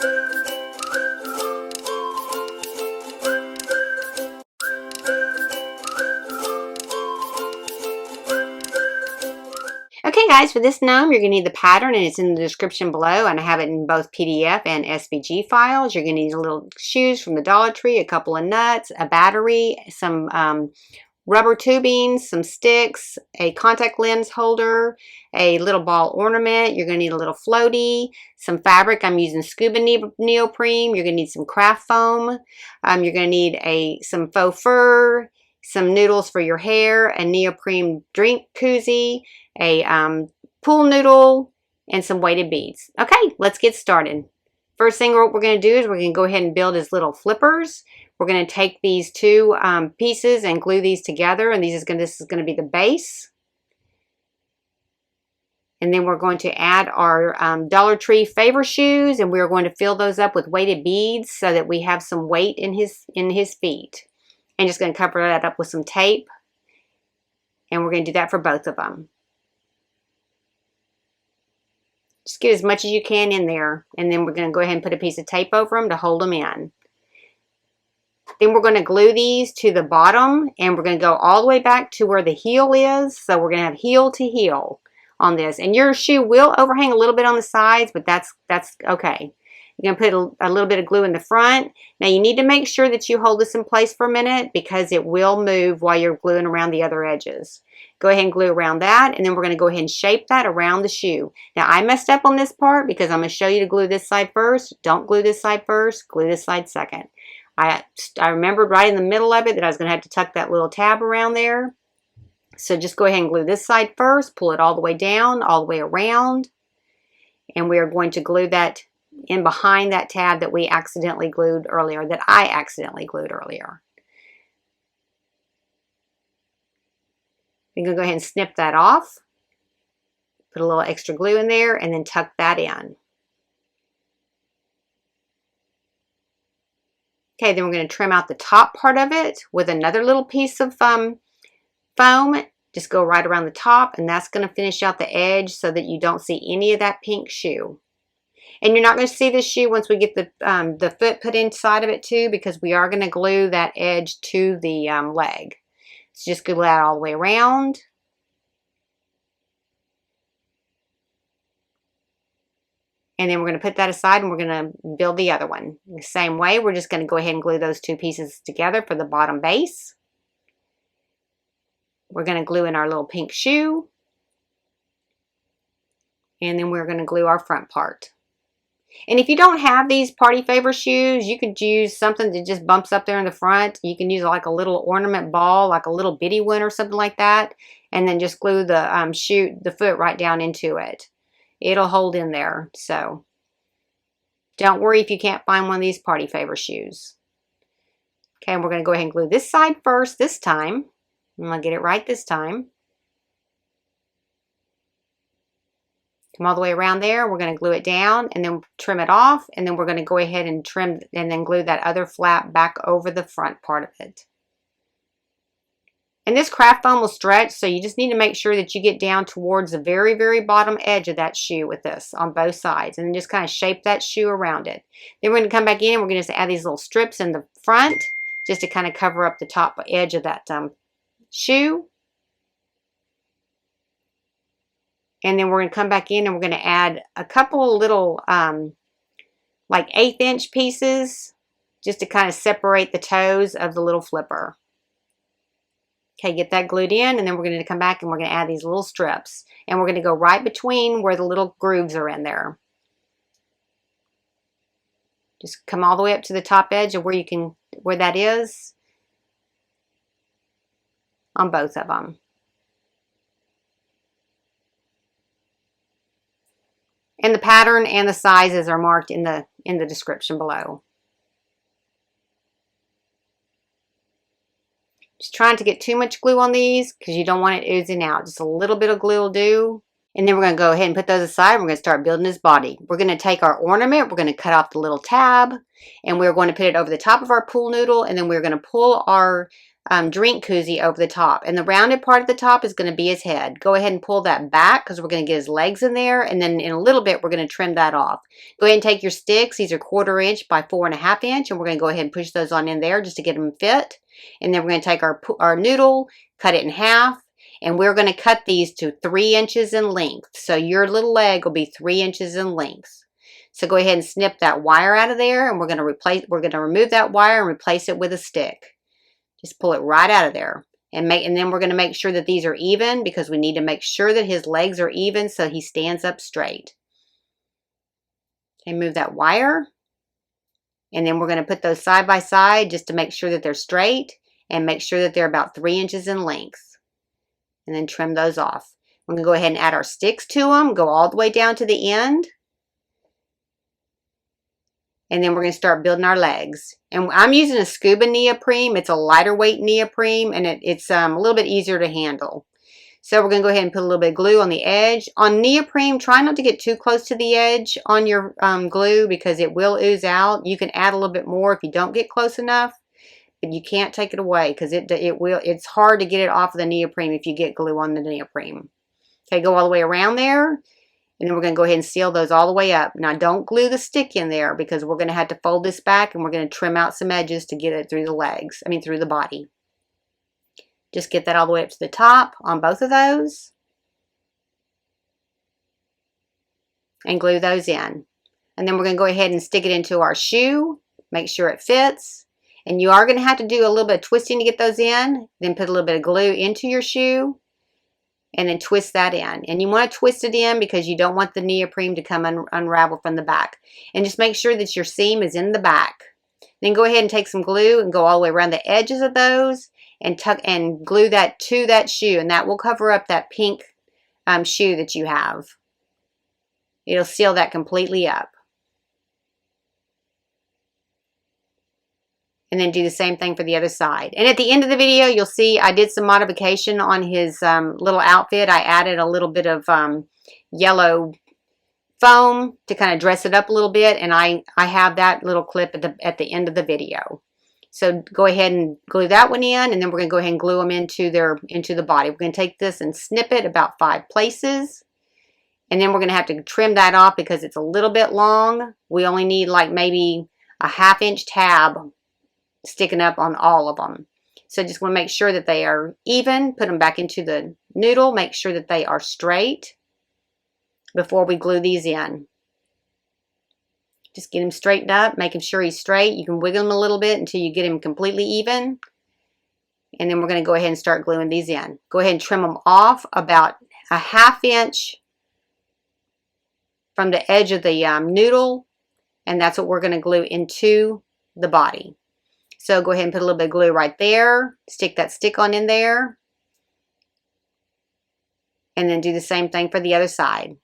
Okay guys, for this gnome, you're going to need the pattern, and it's in the description below, and I have it in both PDF and SVG files. You're going to need a little shoes from the Dollar Tree, a couple of nuts, a battery, some rubber tubing, some sticks, a contact lens holder, a little ball ornament. You're going to need a little floaty, some fabric. I'm using scuba neoprene. You're going to need some craft foam. You're going to need some faux fur, some noodles for your hair, a neoprene drink koozie, a pool noodle, and some weighted beads. Okay, let's get started. First thing what we're going to do is we're going to go ahead and build his little flippers. We're going to take these two pieces and glue these together, and this is going to be the base. And then we're going to add our Dollar Tree favor shoes, and we're going to fill those up with weighted beads so that we have some weight in his feet. And just going to cover that up with some tape, and we're going to do that for both of them. Just get as much as you can in there, and then we're going to go ahead and put a piece of tape over them to hold them in. Then we're going to glue these to the bottom, and we're going to go all the way back to where the heel is. So we're going to have heel to heel on this. And your shoe will overhang a little bit on the sides, but that's okay. You're going to put a little bit of glue in the front. Now you need to make sure that you hold this in place for a minute because it will move while you're gluing around the other edges. Go ahead and glue around that, and then we're going to go ahead and shape that around the shoe. Now I messed up on this part because I'm going to show you to glue this side first. Don't glue this side first, glue this side second. I remembered right in the middle of it that I was going to have to tuck that little tab around there. So just go ahead and glue this side first, pull it all the way down, all the way around, and we are going to glue that in behind that tab that we accidentally glued earlier, that I accidentally glued earlier. You're going to go ahead and snip that off, put a little extra glue in there, and then tuck that in. Okay, then we're going to trim out the top part of it with another little piece of foam. Just go right around the top, and that's going to finish out the edge so that you don't see any of that pink shoe. And you're not going to see this shoe once we get the foot put inside of it too, because we are going to glue that edge to the leg. So just glue that all the way around. And then we're going to put that aside, and we're going to build the other one. The same way, we're just going to go ahead and glue those two pieces together for the bottom base. We're going to glue in our little pink shoe. And then we're going to glue our front part. And if you don't have these party favor shoes, you could use something that just bumps up there in the front. You can use like a little ornament ball, like a little bitty one or something like that. And then just glue the foot right down into it. It'll hold in there. So don't worry if you can't find one of these party favor shoes. Okay, and we're going to go ahead and glue this side first this time. I'm going to get it right this time. Come all the way around there. We're going to glue it down and then trim it off. And then we're going to go ahead and trim and then glue that other flap back over the front part of it. And this craft foam will stretch, so you just need to make sure that you get down towards the very, very bottom edge of that shoe with this on both sides. And then just kind of shape that shoe around it. Then we're going to come back in and we're going to just add these little strips in the front just to kind of cover up the top edge of that shoe. And then we're going to come back in and we're going to add a couple little like 1/8 inch pieces just to kind of separate the toes of the little flipper. Okay, get that glued in, and then we're going to come back and we're going to add these little strips. And we're going to go right between where the little grooves are in there. Just come all the way up to the top edge of where that is on both of them. And the pattern and the sizes are marked in the description below. Just trying to get too much glue on these because you don't want it oozing out. Just a little bit of glue will do. And then we're going to go ahead and put those aside. We're going to start building his body. We're going to take our ornament. We're going to cut off the little tab. And we're going to put it over the top of our pool noodle. And then we're going to pull our drink koozie over the top. And the rounded part of the top is going to be his head. Go ahead and pull that back because we're going to get his legs in there. And then in a little bit, we're going to trim that off. Go ahead and take your sticks. These are 1/4 inch by 4.5 inch. And we're going to go ahead and push those on in there just to get them fit. And then we're going to take our noodle, cut it in half. And we're going to cut these to 3 inches in length. So your little leg will be 3 inches in length. So go ahead and snip that wire out of there. And we're going to remove that wire and replace it with a stick. Just pull it right out of there. And then we're going to make sure that these are even because we need to make sure that his legs are even so he stands up straight. Okay, move that wire. And then we're going to put those side by side just to make sure that they're straight and make sure that they're about 3 inches in length. And then trim those off. We're going to go ahead and add our sticks to them, go all the way down to the end. And then we're going to start building our legs. And I'm using a scuba neoprene. It's a lighter weight neoprene and it's a little bit easier to handle. So we're going to go ahead and put a little bit of glue on the edge. On neoprene, try not to get too close to the edge on your glue because it will ooze out. You can add a little bit more if you don't get close enough. But you can't take it away because it's hard to get it off of the neoprene if you get glue on the neoprene. Okay, go all the way around there. And then we're going to go ahead and seal those all the way up. Now don't glue the stick in there because we're going to have to fold this back and we're going to trim out some edges to get it through the legs. Through the body. Just get that all the way up to the top on both of those. And glue those in. And then we're going to go ahead and stick it into our shoe. Make sure it fits. And you are going to have to do a little bit of twisting to get those in. Then put a little bit of glue into your shoe. And then twist that in. And you want to twist it in because you don't want the neoprene to come unravel from the back. And just make sure that your seam is in the back. Then go ahead and take some glue and go all the way around the edges of those. And glue that to that shoe. And that will cover up that pink shoe that you have. It'll seal that completely up. And then do the same thing for the other side. And at the end of the video, you'll see I did some modification on his little outfit. I added a little bit of yellow foam to kind of dress it up a little bit. And I have that little clip at the end of the video. So go ahead and glue that one in. And then we're going to go ahead and glue them into the body. We're going to take this and snip it about 5 places. And then we're going to have to trim that off because it's a little bit long. We only need like maybe a 1/2 inch tab sticking up on all of them. So just want to make sure that they are even. Put them back into the noodle. Make sure that they are straight before we glue these in. Just get him straightened up, making sure he's straight. You can wiggle him a little bit until you get him completely even. And then we're going to go ahead and start gluing these in. Go ahead and trim them off about a 1/2 inch from the edge of the noodle. And that's what we're going to glue into the body. So go ahead and put a little bit of glue right there. Stick that stick on in there. And then do the same thing for the other side.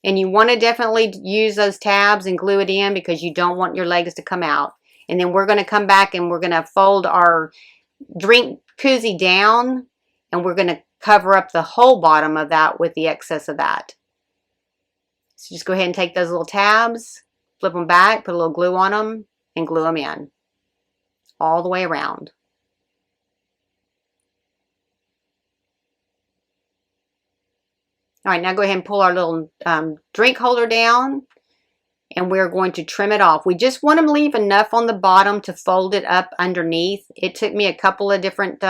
And you want to definitely use those tabs and glue it in because you don't want your legs to come out. And then we're going to come back and we're going to fold our drink koozie down. And we're going to cover up the whole bottom of that with the excess of that. So just go ahead and take those little tabs, flip them back, put a little glue on them, and glue them in all the way around. All right, now go ahead and pull our little drink holder down, and we're going to trim it off. We just want to leave enough on the bottom to fold it up underneath. It took me a couple of different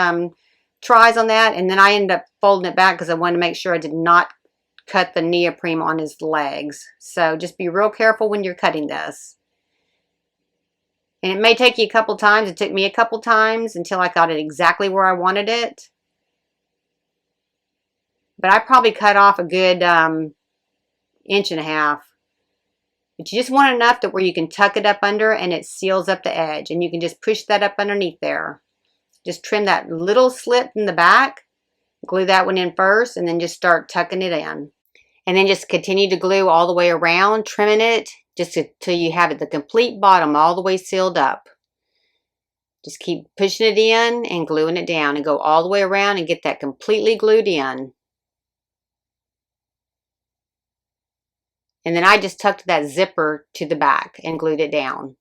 tries on that, and then I ended up folding it back because I wanted to make sure I did not cut the neoprene on his legs. So just be real careful when you're cutting this. And it may take you a couple times. It took me a couple times until I got it exactly where I wanted it. But I probably cut off a good 1.5 inches. But you just want enough that where you can tuck it up under and it seals up the edge. And you can just push that up underneath there. Just trim that little slit in the back. Glue that one in first and then just start tucking it in. And then just continue to glue all the way around, trimming it just till you have it the complete bottom all the way sealed up. Just keep pushing it in and gluing it down and go all the way around and get that completely glued in. And then I just tucked that zipper to the back and glued it down.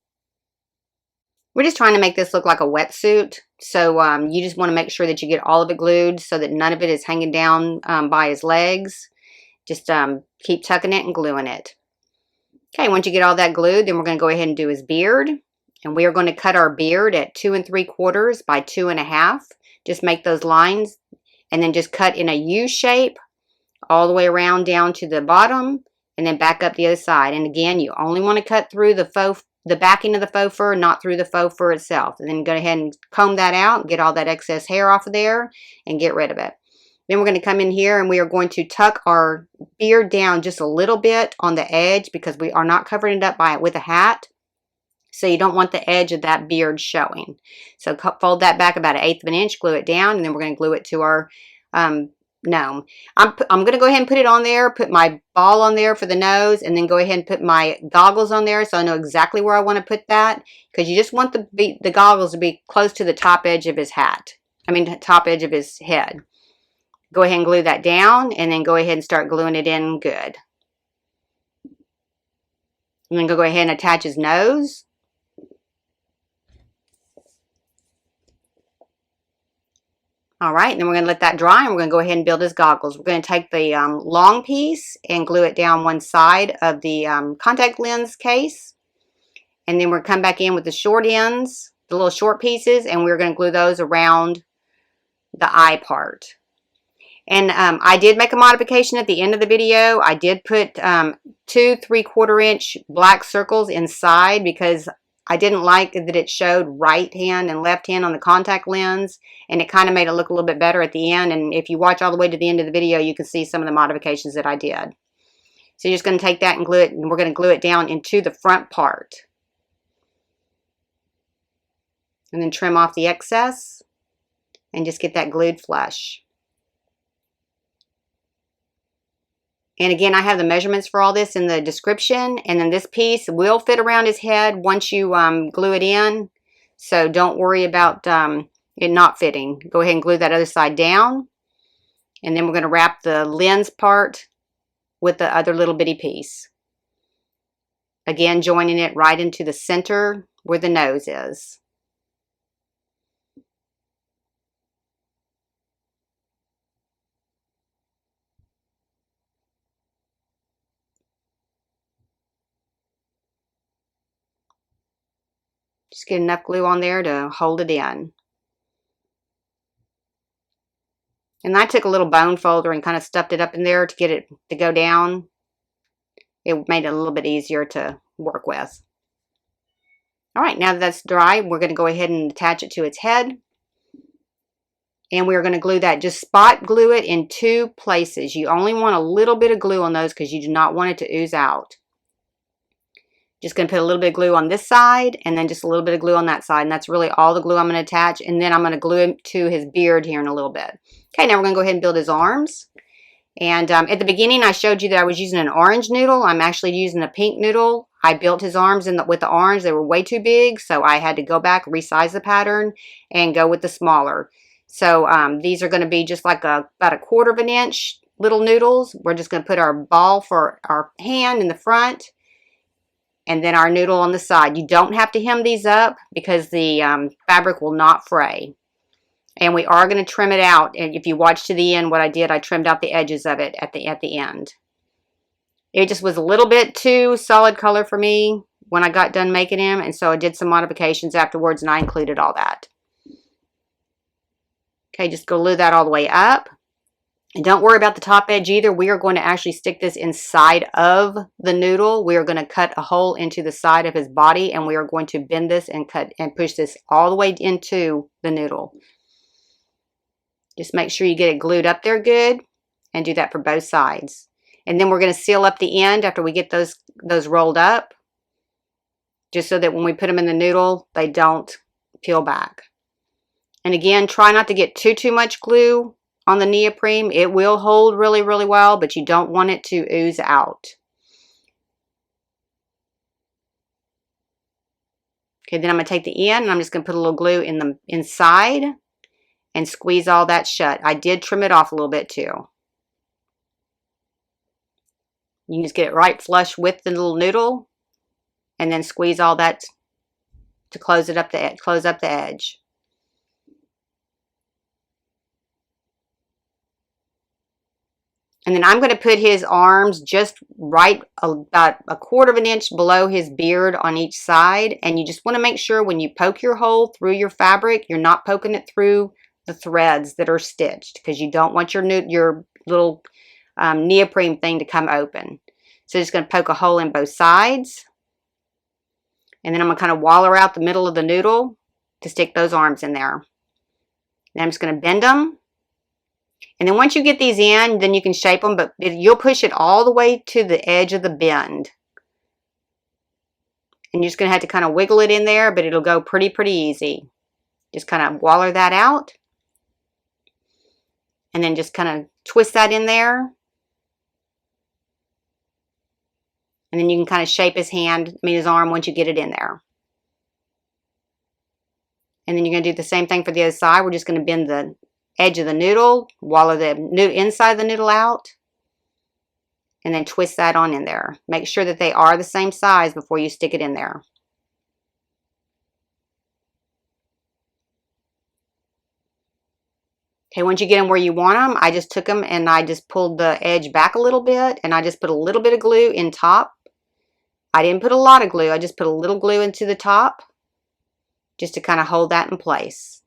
We're just trying to make this look like a wetsuit. So you just want to make sure that you get all of it glued so that none of it is hanging down by his legs. Just keep tucking it and gluing it. Okay, once you get all that glued, then we're going to go ahead and do his beard. And we are going to cut our beard at 2 3/4 by 2 1/2. Just make those lines and then just cut in a U shape all the way around down to the bottom and then back up the other side. And again, you only want to cut through the backing of the faux fur, not through the faux fur itself. And then go ahead and comb that out, get all that excess hair off of there and get rid of it. Then we're going to come in here and we are going to tuck our beard down just a little bit on the edge because we are not covering it up with a hat. So you don't want the edge of that beard showing. So fold that back about 1/8 of an inch, glue it down, and then we're going to glue it to our gnome. I'm going to go ahead and put it on there, put my ball on there for the nose, and then go ahead and put my goggles on there so I know exactly where I want to put that, because you just want the goggles to be close to the top edge of his hat. Top edge of his head. Go ahead and glue that down, and then go ahead and start gluing it in good. And then go ahead and attach his nose. All right, and then we're going to let that dry, and we're going to go ahead and build his goggles. We're going to take the long piece and glue it down one side of the contact lens case. And then we're going to come back in with the short ends, the little short pieces, and we're going to glue those around the eye part. And I did make a modification at the end of the video. I did put 2 3/4 inch black circles inside because I didn't like that it showed right hand and left hand on the contact lens, and it kind of made it look a little bit better at the end. And if you watch all the way to the end of the video, you can see some of the modifications that I did. So you're just going to take that and glue it, and we're going to glue it down into the front part. And then trim off the excess and just get that glued flush. And again, I have the measurements for all this in the description. And then this piece will fit around his head once you glue it in. So don't worry about it not fitting. Go ahead and glue that other side down. And then we're going to wrap the lens part with the other little bitty piece. Again, joining it right into the center where the nose is. Just get enough glue on there to hold it in. And I took a little bone folder and kind of stuffed it up in there to get it to go down. It made it a little bit easier to work with. All right, now that that's dry, we're going to go ahead and attach it to its head. And we're going to glue that. Just spot glue it in 2 places. You only want a little bit of glue on those because you do not want it to ooze out. Just going to put a little bit of glue on this side and then just a little bit of glue on that side. And that's really all the glue I'm going to attach. And then I'm going to glue him to his beard here in a little bit. Okay, now we're going to go ahead and build his arms. And at the beginning, I showed you that I was using an orange noodle. I'm actually using a pink noodle. I built his arms with the orange. They were way too big, so I had to go back, resize the pattern, and go with the smaller. So these are going to be just like about 1/4 of an inch little noodles. We're just going to put our ball for our hand in the front, and then our noodle on the side. You don't have to hem these up because the fabric will not fray. And we are going to trim it out. And if you watch to the end, what I did, I trimmed out the edges of it at the end. It just was a little bit too solid color for me when I got done making him. And so I did some modifications afterwards and I included all that. Okay, just glue that all the way up. And don't worry about the top edge either. We are going to actually stick this inside of the noodle. We are going to cut a hole into the side of his body, and we are going to bend this and cut and push this all the way into the noodle. Just make sure you get it glued up there good, and do that for both sides. And then we're going to seal up the end after we get those rolled up, just so that when we put them in the noodle, they don't peel back. And again, try not to get too much glue on the neoprene. It will hold really, really well, but you don't want it to ooze out. Okay, then I'm going to take the end and I'm just going to put a little glue in the inside and squeeze all that shut. I did trim it off a little bit too. You can just get it right flush with the little noodle and then squeeze all that to close up the edge. And then I'm going to put his arms just right about 1/4 of an inch below his beard on each side. And you just want to make sure when you poke your hole through your fabric, you're not poking it through the threads that are stitched, because you don't want your little neoprene thing to come open. So just going to poke a hole in both sides. And then I'm going to kind of waller out the middle of the noodle to stick those arms in there. Then I'm just going to bend them. And then once you get these in, then you can shape them, but you'll push it all the way to the edge of the bend. And you're just going to have to kind of wiggle it in there, but it'll go pretty easy. Just kind of waller that out. And then just kind of twist that in there. And then you can kind of shape his his arm once you get it in there. And then you're going to do the same thing for the other side. We're just going to bend the edge of the noodle, waller the inside of the noodle out, and then twist that on in there. Make sure that they are the same size before you stick it in there. Okay, once you get them where you want them, I just took them and I just pulled the edge back a little bit, and I just put a little bit of glue in top. I didn't put a lot of glue. I just put a little glue into the top just to kind of hold that in place.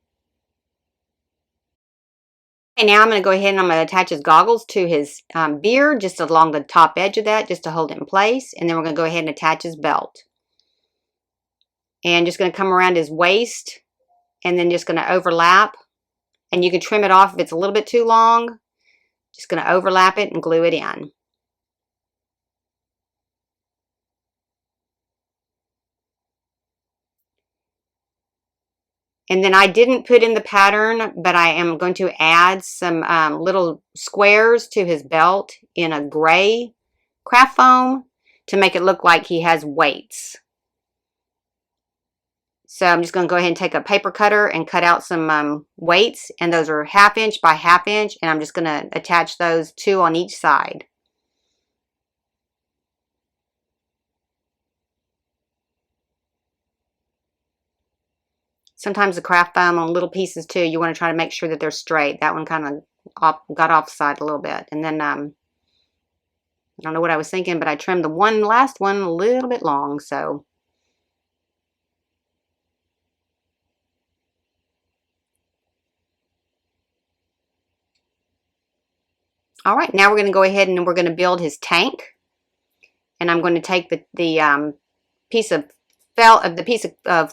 Okay, now I'm going to go ahead and I'm going to attach his goggles to his beard, just along the top edge of that, just to hold it in place. And then we're going to go ahead and attach his belt. And just going to come around his waist and then just going to overlap. And you can trim it off if it's a little bit too long. Just going to overlap it and glue it in. And then I didn't put in the pattern, but I am going to add some little squares to his belt in a gray craft foam to make it look like he has weights. So I'm just going to go ahead and take a paper cutter and cut out some weights, and those are 1/2 inch by 1/2 inch, and I'm just going to attach those 2 on each side. Sometimes the craft foam on little pieces too, you want to try to make sure that they're straight. That one kind of got offside a little bit. And then, I don't know what I was thinking, but I trimmed the last one a little bit long, so. All right, now we're going to go ahead and we're going to build his tank. And I'm going to take the piece of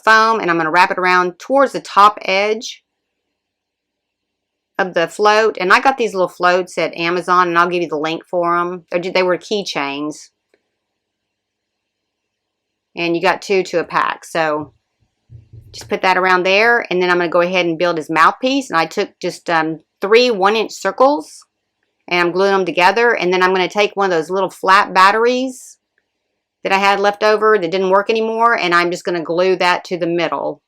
foam, and I'm going to wrap it around towards the top edge of the float. And I got these little floats at Amazon, and I'll give you the link for them. They were keychains, and you got 2 to a pack. So just put that around there, and then I'm going to go ahead and build his mouthpiece. And I took just 3 1-inch circles, and I'm gluing them together. And then I'm going to take one of those little flat batteries that I had left over that didn't work anymore, and I'm just going to glue that to the middle.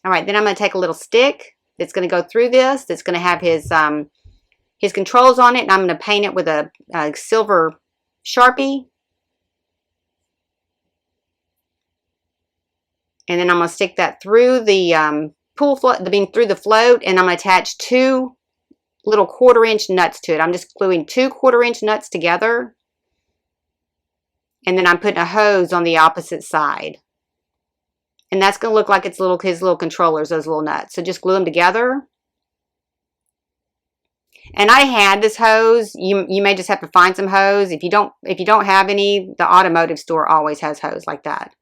All right, then I'm going to take a little stick that's going to go through this, that's going to have his controls on it, and I'm going to paint it with a silver Sharpie. And then I'm going to stick that through the through the float, and I'm going to attach 2 little 1/4 inch nuts to it. I'm just gluing 2 1/4 inch nuts together, and then I'm putting a hose on the opposite side, and that's going to look like it's his little controllers, those little nuts. So just glue them together. And I had this hose. You may just have to find some hose. If you don't have any, the automotive store always has hose like that.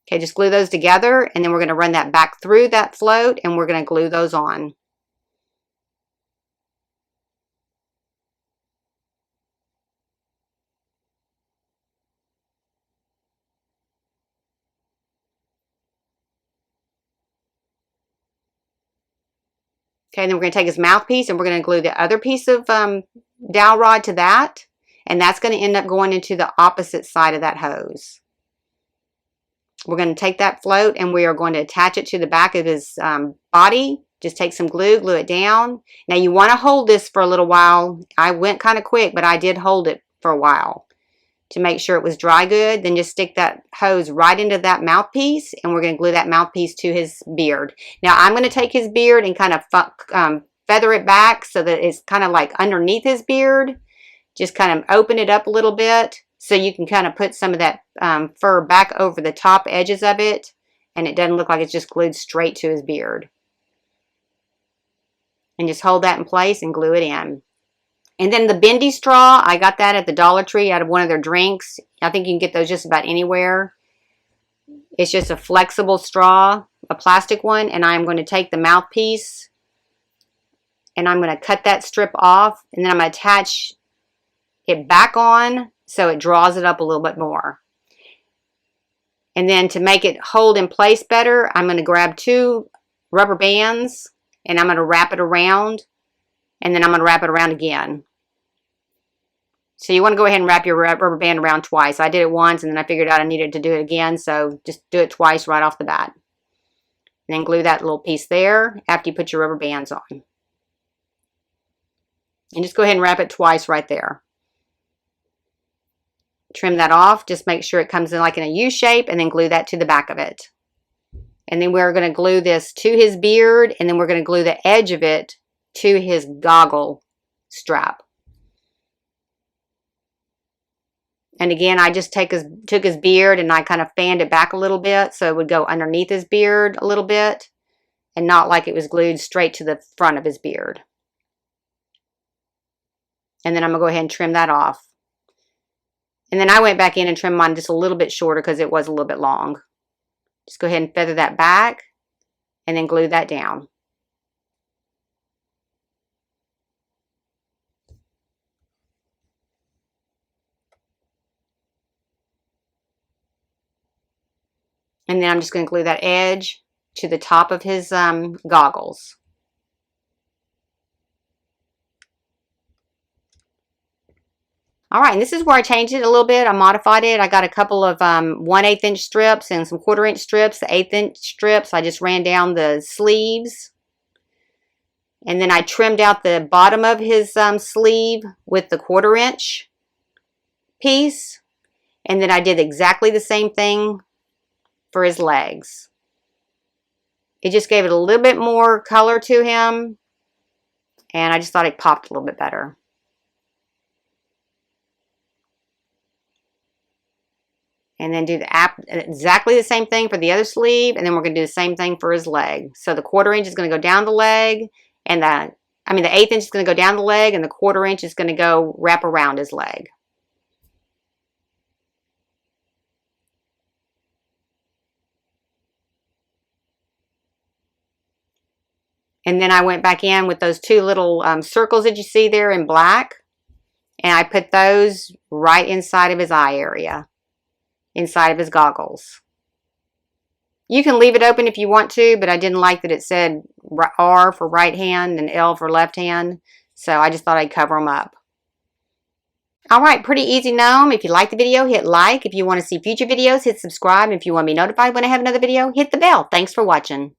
Okay, just glue those together, and then we're going to run that back through that float, and we're going to glue those on. Okay, and then we're going to take his mouthpiece, and we're going to glue the other piece of dowel rod to that, and that's going to end up going into the opposite side of that hose. We're going to take that float, and we are going to attach it to the back of his body. Just take some glue it down. Now you want to hold this for a little while. I went kind of quick, but I did hold it for a while. to make sure it was dry good. Then just stick that hose right into that mouthpiece, and we're going to glue that mouthpiece to his beard. Now I'm going to take his beard and kind of feather it back so that it's kind of like underneath his beard. Just kind of open it up a little bit so you can kind of put some of that fur back over the top edges of it, and it doesn't look like it's just glued straight to his beard. And just hold that in place and glue it in. And then the bendy straw, I got that at the Dollar Tree out of one of their drinks. I think you can get those just about anywhere. It's just a flexible straw, a plastic one, and I'm going to take the mouthpiece and I'm going to cut that strip off, and then I'm going to attach it back on so it draws it up a little bit more. And then to make it hold in place better, I'm going to grab 2 rubber bands and I'm going to wrap it around, and then I'm going to wrap it around again. So you want to go ahead and wrap your rubber band around twice. I did it once and then I figured out I needed to do it again, so just do it twice right off the bat. And then glue that little piece there after you put your rubber bands on. And just go ahead and wrap it twice right there. Trim that off. Just make sure it comes in like in a U shape, and then glue that to the back of it. And then we're going to glue this to his beard, and then we're going to glue the edge of it to his goggle strap. And again, I just took his beard and I kind of fanned it back a little bit so it would go underneath his beard a little bit and not like it was glued straight to the front of his beard. And then I'm going to go ahead and trim that off. And then I went back in and trimmed mine just a little bit shorter because it was a little bit long. Just go ahead and feather that back and then glue that down. And then I'm just going to glue that edge to the top of his goggles. All right, and this is where I changed it a little bit. I modified it. I got a couple of 1/8 inch strips and some 1/4 inch strips. The 1/8 inch strips, I just ran down the sleeves. And then I trimmed out the bottom of his sleeve with the 1/4 inch piece. And then I did exactly the same thing for his legs. It just gave it a little bit more color to him, and I just thought it popped a little bit better. And then do exactly the same thing for the other sleeve, and then we're going to do the same thing for his leg. So the 1/4 inch is going to go down the leg, and the 1/8 inch is going to go down the leg, and the 1/4 inch is going to go wrap around his leg. And then I went back in with those 2 little circles that you see there in black. And I put those right inside of his eye area. Inside of his goggles. You can leave it open if you want to, but I didn't like that it said R for right hand and L for left hand. So I just thought I'd cover them up. Alright, pretty easy gnome. If you like the video, hit like. If you want to see future videos, hit subscribe. If you want to be notified when I have another video, hit the bell. Thanks for watching.